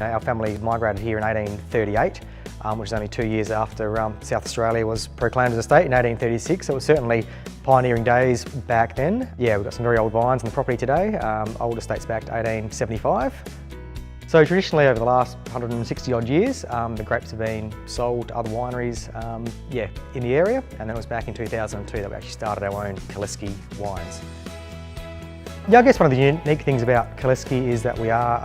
Our family migrated here in 1838, which is only 2 years after South Australia was proclaimed as a state in 1836. So it was certainly pioneering days back then. Yeah, we've got some very old vines on the property today. Old estates back to 1875. So traditionally over the last 160 odd years, the grapes have been sold to other wineries in the area, and then it was back in 2002 that we actually started our own Kalleske Wines. Yeah, I guess one of the unique things about Kalleske is that we are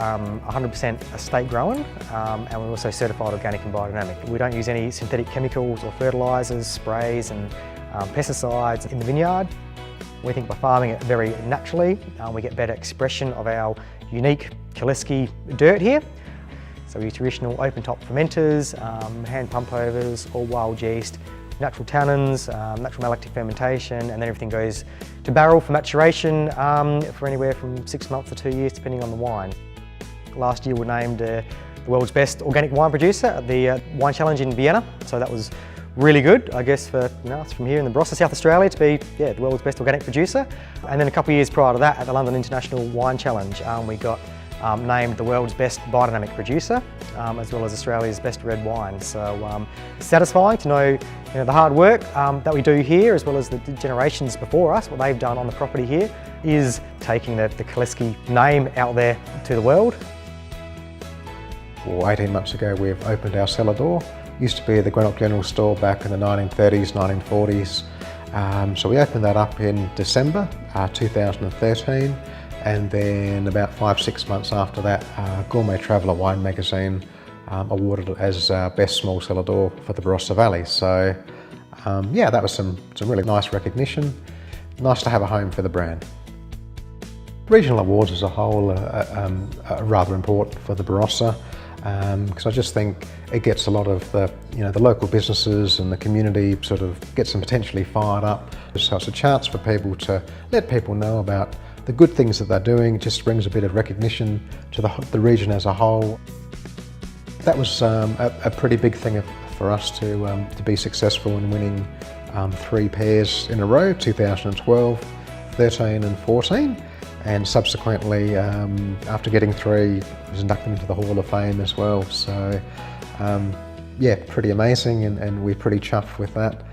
100% estate grown, and we're also certified organic and biodynamic. We don't use any synthetic chemicals or fertilisers, sprays and pesticides in the vineyard. We think by farming it very naturally, we get better expression of our unique Kalleske dirt here. So we use traditional open top fermenters, hand pump overs, all wild yeast, natural tannins, natural malolactic fermentation, and then everything goes to barrel for maturation for anywhere from 6 months to 2 years depending on the wine. Last year we were named the world's best organic wine producer at the Wine Challenge in Vienna, so that was really good, I guess, for us from here in the Barossa, South Australia, to be the world's best organic producer. And then a couple of years prior to that, at the London International Wine Challenge, we got named the world's best biodynamic producer, as well as Australia's best red wine. So satisfying to know, the hard work that we do here, as well as the generations before us, what they've done on the property here, is taking the Kalleske name out there to the world. Well, 18 months ago, we've opened our cellar door. Used to be the Greenock General Store back in the 1930s, 1940s. So we opened that up in December 2013, and then about 5-6 months after that, Gourmet Traveller Wine Magazine awarded it as best small cellar door for the Barossa Valley. So yeah, that was some really nice recognition. Nice to have a home for the brand. Regional awards as a whole are rather important for the Barossa. Because I just think it gets a lot of the local businesses and the community sort of gets them potentially fired up. So it's a chance for people to let people know about the good things that they're doing. It just brings a bit of recognition to the region as a whole. That was a pretty big thing for us to be successful in winning 3 pairs in a row, 2012, 13 and 14. And subsequently, after getting 3, was inducted into the Hall of Fame as well. So yeah, pretty amazing, and we're pretty chuffed with that.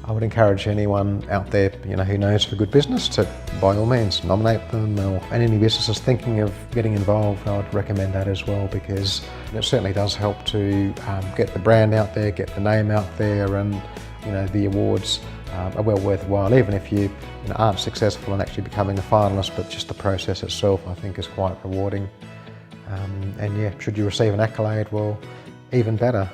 I would encourage anyone out there who knows of a good business to, by all means, nominate them, and any businesses thinking of getting involved, I would recommend that as well, because it certainly does help to get the brand out there, get the name out there, and the awards are well worthwhile, even if you aren't successful in actually becoming a finalist, but just the process itself I think is quite rewarding. And yeah, should you receive an accolade, well, even better.